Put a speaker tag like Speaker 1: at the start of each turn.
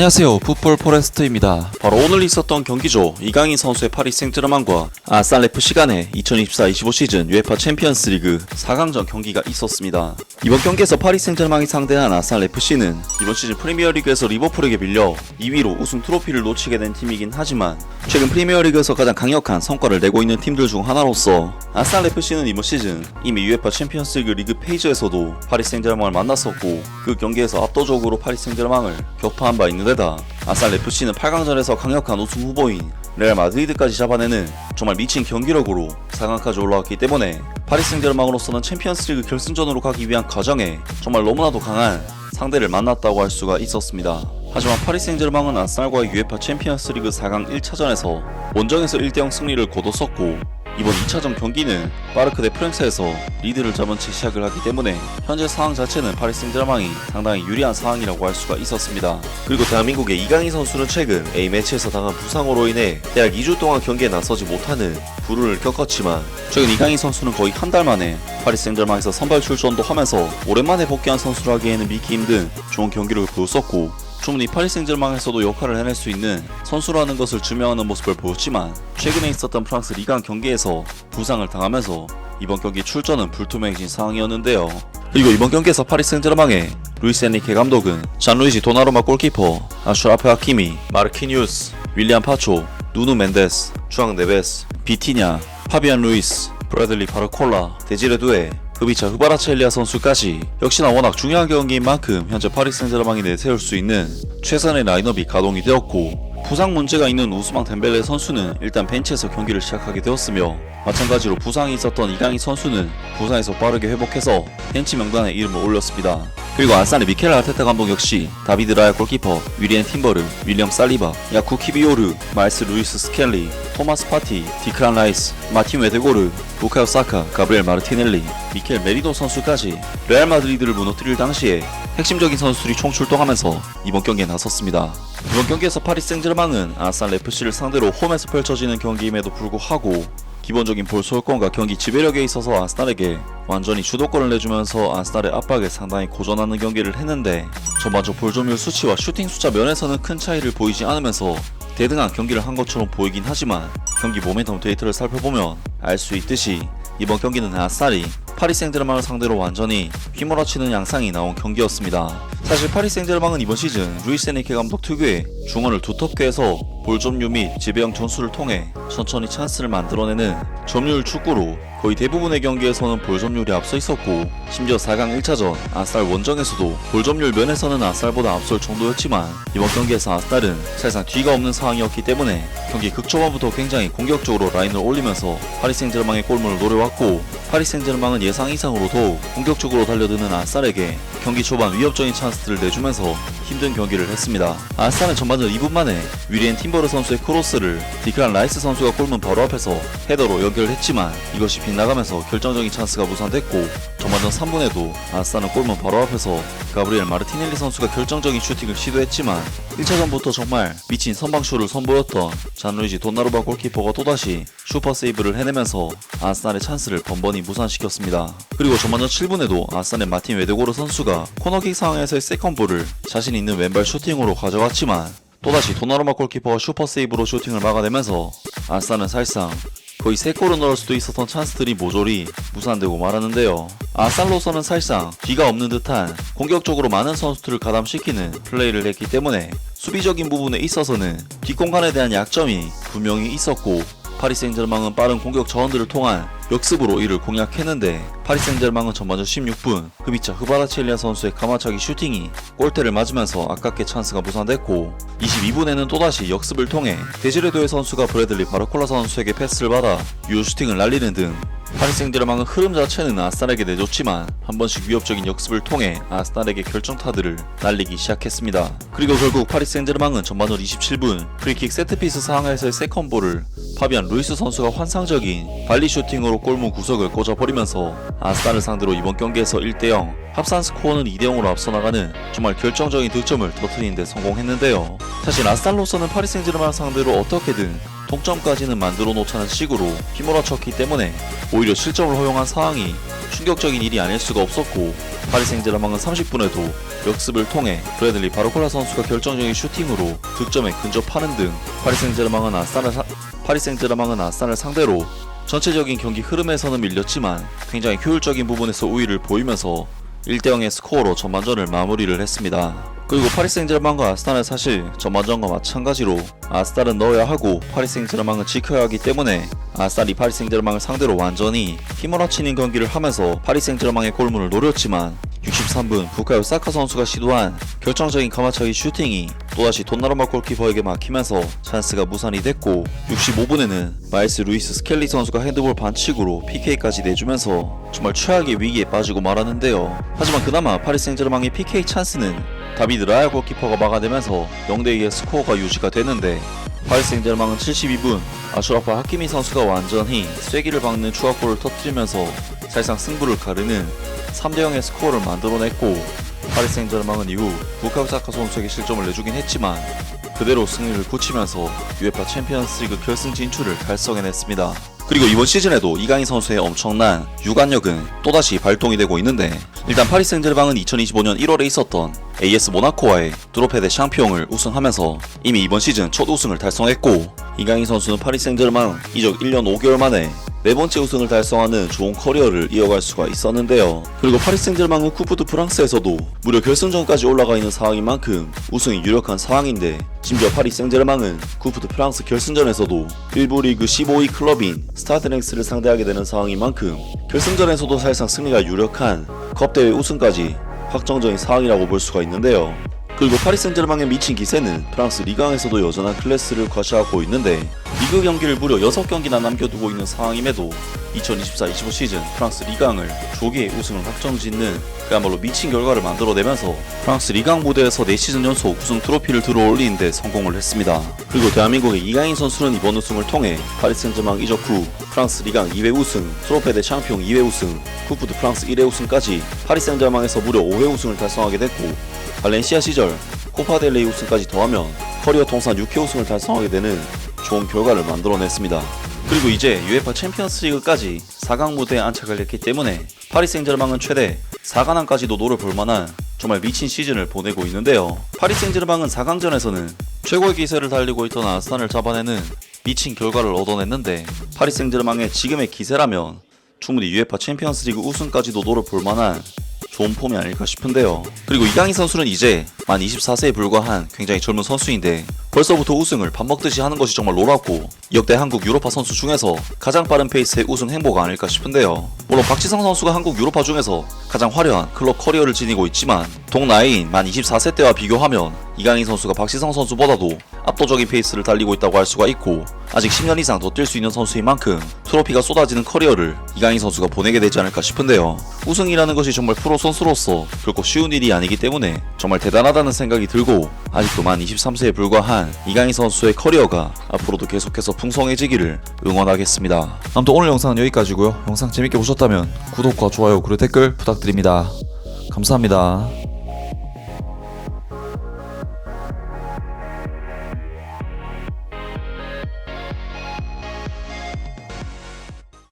Speaker 1: 안녕하세요, 풋볼 포레스트입니다. 바로 오늘 있었던 경기죠. 이강인 선수의 파리 생제르맹과 아스날 FC 간의 2024-25 시즌 UEFA 챔피언스 리그 4강전 경기가 있었습니다. 이번 경기에서 파리 생제르맹이 상대한 아스날 FC는 이번 시즌 프리미어리그에서 리버풀에게 밀려 2위로 우승 트로피를 놓치게 된 팀이긴 하지만 최근 프리미어리그에서 가장 강력한 성과를 내고 있는 팀들 중 하나로서 아스날 FC는 이번 시즌 이미 UEFA 챔피언스 리그 페이지에서도 파리 생제르맹을 만났었고 그 경기에서 압도적으로 파리 생제르맹을 격파한 바 있는데다 아스날 FC는 8강전에서 강력한 우승 후보인 레알 마드리드까지 잡아내는 정말 미친 경기력으로 4강까지 올라왔기 때문에 파리 생제르맹으로서는 챔피언스리그 결승전으로 가기 위한 과정에 정말 너무나도 강한 상대를 만났다고 할 수가 있었습니다. 하지만 파리 생제르맹은 아스날과의 UEFA 챔피언스리그 4강 1차전에서 원정에서 1대0 승리를 거뒀었고 이번 2차전 경기는 파르크 대 프랑스에서 리드를 잡은 채 시작을 하기 때문에 현재 상황 자체는 파리 생제르맹이 상당히 유리한 상황이라고 할 수가 있었습니다. 그리고 대한민국의 이강인 선수는 최근 A매치에서 당한 부상으로 인해 대략 2주 동안 경기에 나서지 못하는 불운을 겪었지만 최근 이강인 선수는 거의 한 달 만에 파리 생제르맹에서 선발 출전도 하면서 오랜만에 복귀한 선수라 하기에는 믿기 힘든 좋은 경기를 보였었고 충분히 파리 생제르맹에서도 역할을 해낼 수 있는 선수라는 것을 증명하는 모습을 보였지만 최근에 있었던 프랑스 리강 경기에서 부상을 당하면서 이번 경기 출전은 불투명해진 상황이었는데요. 그리고 이번 경기에서 파리 생제르맹의 루이스 엔리케 감독은 잔루이지 도나루마 골키퍼, 아슈라프 하키미, 마르키뉴스, 윌리안 파초, 누누 멘데스, 주앙 네베스, 비티냐, 파비안 루이스, 브래들리 바르콜라, 데지레 두에, 흐비차 흐바라첼리아 선수까지 역시나 워낙 중요한 경기인 만큼 현재 파리 생제르맹이 내세울 수 있는 최선의 라인업이 가동이 되었고 부상 문제가 있는 우스망 덴벨레 선수는 일단 벤치에서 경기를 시작하게 되었으며 마찬가지로 부상이 있었던 이강인 선수는 부상에서 빠르게 회복해서 벤치 명단에 이름을 올렸습니다. 그리고 아스날의 미켈 아르테타 감독 역시 다비드 라야 골키퍼, 위리엔 팀버르, 윌리엄 살리바, 야쿠 키비오르, 마일스 루이스 스켈리, 토마스 파티, 디크란 라이스, 마틴 웨데고르, 부카요 사카, 가브리엘 마르티넬리, 미켈 메리노 선수까지 레알 마드리드를 무너뜨릴 당시에 핵심적인 선수들이 총출동하면서 이번 경기에 나섰습니다. 이번 경기에서 파리 생제르맹은 아스날 FC를 상대로 홈에서 펼쳐지는 경기임에도 불구하고 기본적인 볼 소유권과 경기 지배력에 있어서 아스날에게 완전히 주도권을 내주면서 아스날의 압박에 상당히 고전하는 경기를 했는데 전반적 볼 점유율 수치와 슈팅 숫자 면에서는 큰 차이를 보이지 않으면서 대등한 경기를 한 것처럼 보이긴 하지만 경기 모멘텀 데이터를 살펴보면 알 수 있듯이 이번 경기는 아스날이 파리 생제르맹을 상대로 완전히 휘몰아치는 양상이 나온 경기였습니다. 사실 파리 생제르맹은 이번 시즌 루이스 엔리케 감독 특유의 중원을 두텁게 해서 볼 점유 및 지배형 전술을 통해 천천히 찬스를 만들어내는 점유율 축구로 거의 대부분의 경기에서는 볼 점유율이 앞서 있었고 심지어 4강 1차전 아스날 원정에서도 볼 점유율 면에서는 아스날보다 앞설 정도였지만 이번 경기에서 아스날은 사실상 뒤가 없는 상황이었기 때문에 경기 극초반부터 굉장히 공격적으로 라인을 올리면서 파리 생제르맹의 골문을 노려왔고 파리 생제르맹은 예상 이상으로 더욱 공격적으로 달려드는 아스날에게 경기 초반 위협적인 찬스들을 내주면서 힘든 경기를 했습니다. 아스날은 전반전 2분 만에 위리엔 팀버르 선수의 크로스를 디크란 라이스 선수가 골문 바로 앞에서 헤더로 연결했지만 이것이 빗나가면서 결정적인 찬스가 무산됐고 전반전 3분에도 아스날은 골문 바로 앞에서 가브리엘 마르티넬리 선수가 결정적인 슈팅을 시도했지만 1차전부터 정말 미친 선방쇼를 선보였던 잔루이지 도나루마 골키퍼가 또다시 슈퍼 세이브를 해내면서 아스날의 찬스를 번번이 무산시켰습니다. 그리고 전반전 7분에도 아스날의 마틴 웨데고르 선수가 코너킥 상황에서의 세컨볼을 자신 있는 왼발 슈팅으로 가져갔지만 또다시 도나루마 골키퍼가 슈퍼 세이브로 슈팅을 막아내면서 아스날은 사실상 거의 3골을 넣을 수도 있었던 찬스들이 모조리 무산되고 말았는데요. 아스날로서는 사실상 뒤가 없는 듯한 공격적으로 많은 선수들을 가담시키는 플레이를 했기 때문에 수비적인 부분에 있어서는 뒷공간에 대한 약점이 분명히 있었고 파리 생제르맹은 빠른 공격 자원들을 통한 역습으로 이를 공략했는데 파리 생제르맹은 전반전 16분 흐비차 흐바라첼리아 선수의 가마차기 슈팅이 골대를 맞으면서 아깝게 찬스가 무산됐고 22분에는 또다시 역습을 통해 데지레 두에 선수가 브래들리 바르콜라 선수에게 패스를 받아 유효 슈팅을 날리는 등 파리 생제르맹은 흐름 자체는 아스날에게 내줬지만 한 번씩 위협적인 역습을 통해 아스날에게 결정타들을 날리기 시작했습니다. 그리고 결국 파리 생제르맹은 전반전 27분 프리킥 세트피스 상황에서의 세컨볼을 파비안 루이스 선수가 환상적인 발리 슈팅으로 골문 구석을 꽂아버리면서 아스날을 상대로 이번 경기에서 1대0 합산 스코어는 2대0으로 앞서 나가는 정말 결정적인 득점을 터뜨리는 데 성공했는데요. 사실 아스날로서는 파리 생제르맹을 상대로 어떻게든 동점까지는 만들어 놓자는 식으로 휘몰아쳤기 때문에 오히려 실점을 허용한 상황이 충격적인 일이 아닐 수가 없었고 파리 생제르맹은 30분에도 역습을 통해 브래들리 바르콜라 선수가 결정적인 슈팅으로 득점에 근접하는 등 파리 생제르맹은 아스날을 상대로 전체적인 경기 흐름에서는 밀렸지만 굉장히 효율적인 부분에서 우위를 보이면서 1대0의 스코어로 전반전을 마무리를 했습니다. 그리고 파리 생제르맹과 아스날은 사실 전반전과 마찬가지로 아스날은 넣어야 하고 파리 생제르맹은 지켜야 하기 때문에 아스날이 파리 생제르맹을 상대로 완전히 휘몰아치는 경기를 하면서 파리 생제르맹의 골문을 노렸지만 63분 부카요 사카 선수가 시도한 결정적인 가마차기 슈팅이 또다시 돈나루마 골키퍼에게 막히면서 찬스가 무산이 됐고 65분에는 마일스 루이스 스켈리 선수가 핸드볼 반칙으로 PK까지 내주면서 정말 최악의 위기에 빠지고 말았는데요. 하지만 그나마 파리 생제르맹의 PK 찬스는 다비드 라야 골키퍼가 막아내면서 0대2의 스코어가 유지가 되는데 파리 생제르맹은 72분 아슈라프 하키미 선수가 완전히 쐐기를 박는 추가골을 터뜨리면서 사실상 승부를 가르는 3대0의 스코어를 만들어냈고 파리 생제르맹은 이후 부카요 사카 선수에게 실점을 내주긴 했지만 그대로 승리를 굳히면서 UEFA 챔피언스리그 결승 진출을 달성해냈습니다. 그리고 이번 시즌에도 이강인 선수의 엄청난 유관력은 또다시 발동이 되고 있는데 일단 파리 생제르맹은 2025년 1월에 있었던 AS 모나코와의 드로페 대 샹피옹을 우승하면서 이미 이번 시즌 첫 우승을 달성했고 이강인 선수는 파리 생제르맹 이적 1년 5개월 만에 4번째 우승을 달성하는 좋은 커리어를 이어갈 수가 있었는데요. 그리고 파리 생제르맹은 쿠프 드 프랑스에서도 무려 결승전까지 올라가 있는 상황인 만큼 우승이 유력한 상황인데 심지어 파리 생제르맹은 쿠프 드 프랑스 결승전에서도 일부 리그 15위 클럽인 스타드 랭스를 상대하게 되는 상황인 만큼 결승전에서도 사실상 승리가 유력한 컵대회 우승까지 확정적인 상황이라고 볼 수가 있는데요. 그리고 파리 생제르맹의 미친 기세는 프랑스 리강에서도 여전한 클래스를 과시하고 있는데 리그 경기를 무려 6경기나 남겨두고 있는 상황임에도 2024-25 시즌 프랑스 리강을 조기에 우승을 확정짓는 그야말로 미친 결과를 만들어내면서 프랑스 리강 무대에서 4시즌 연속 우승 트로피를 들어올리는 데 성공을 했습니다. 그리고 대한민국의 이강인 선수는 이번 우승을 통해 파리 생제르맹 이적 후 프랑스 리강 2회 우승, 트로페 대 샹피옹 2회 우승, 쿠프 드 프랑스 1회 우승까지 파리 생제르맹에서 무려 5회 우승을 달성하게 됐고 발렌시아 시절 코파 델레이 우승까지 더하면 커리어 통산 6회 우승을 달성하게 되는 좋은 결과를 만들어냈습니다. 그리고 이제 UEFA 챔피언스리그까지 4강 무대에 안착을 했기 때문에 파리 생제르맹은 최대 4강왕까지도 노려볼 만한 정말 미친 시즌을 보내고 있는데요. 파리 생제르맹은 4강전에서는 최고의 기세를 달리고 있던 아스날을 잡아내는 미친 결과를 얻어냈는데 파리 생제르맹의 지금의 기세라면 충분히 UEFA 챔피언스리그 우승까지도 노려볼 만한 좋은 폼이 아닐까 싶은데요. 그리고 이강인 선수는 이제 만 24세에 불과한 굉장히 젊은 선수인데 벌써부터 우승을 밥 먹듯이 하는 것이 정말 놀랍고 역대 한국 유로파 선수 중에서 가장 빠른 페이스의 우승 행보가 아닐까 싶은데요. 물론 박지성 선수가 한국 유로파 중에서 가장 화려한 클럽 커리어를 지니고 있지만 동나이인 만 24세 때와 비교하면 이강인 선수가 박지성 선수보다도 압도적인 페이스를 달리고 있다고 할 수가 있고 아직 10년 이상 더 뛸 수 있는 선수인 만큼 트로피가 쏟아지는 커리어를 이강인 선수가 보내게 되지 않을까 싶은데요. 우승이라는 것이 정말 프로 선수로서 결코 쉬운 일이 아니기 때문에 정말 대단하다는 생각이 들고 아직도 만 23세에 불과한 이강인 선수의 커리어가 앞으로도 계속해서 풍성해지기를 응원하겠습니다. 아무튼 오늘 영상은 여기까지고요. 영상 재밌게 보셨다면 구독과 좋아요 그리고 댓글 부탁드립니다. 감사합니다.